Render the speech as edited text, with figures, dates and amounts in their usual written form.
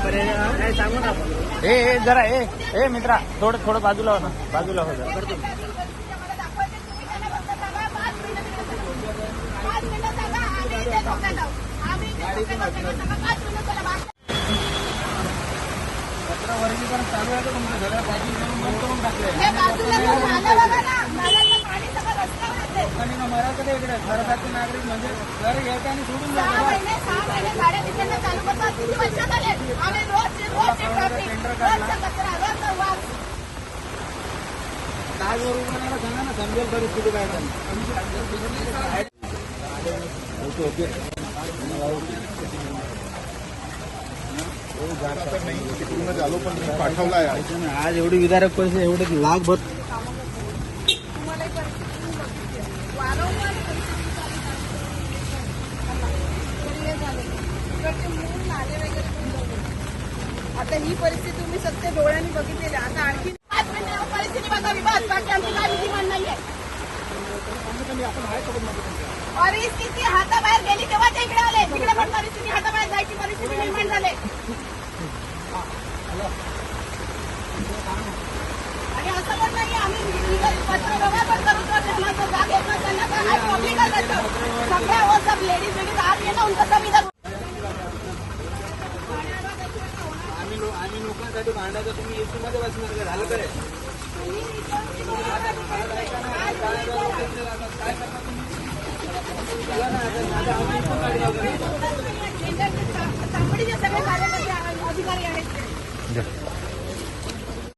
सांगू ना आपण. ए जरा ए मित्रा थोडं बाजूला हो ना, बाजूला हो जरा. वर्गीकरण चालू आहे. तुमचं सगळ्या बाजू बंद करून टाकले. मराठा इकडे भारताचे नागरिक म्हणजे घर घ्यायचं आणि सोडून जायचं. काय बरोबर सांगा ना, समजेल परिस्थिती काय ओके पूर्ण झालो पण पाठवला आहे आज एवढी विदारक पैसे एवढे लाखभर. आता ही परिस्थिती तुम्ही सत्य डोळ्यांनी बघितलेली. आता आणखी 5 मिनिटं परिस्थिती बघावी बस. बाकी आमची काय विधिमान नाहीये. परिस्थिती हाताबाहेर गेली तेव्हा ते इकडे आले. तिकडे पण परिस्थिती हाताबाहेर जायची परिस्थिती निर्माण झाली. आणि असं पण नाही आम्ही पत्र व्यवहार पण करू शकतो. जाग येत नसताना सगळ्या वो सब लेडीज वेडीज आज ये ना उनका सब इधर. आम्ही लोकांसाठी भांडायचं, तुम्ही एसी मध्ये बसणार झालं करे. तांबडीचे सगळे कार्यकर्ते अधिकारी आहेत.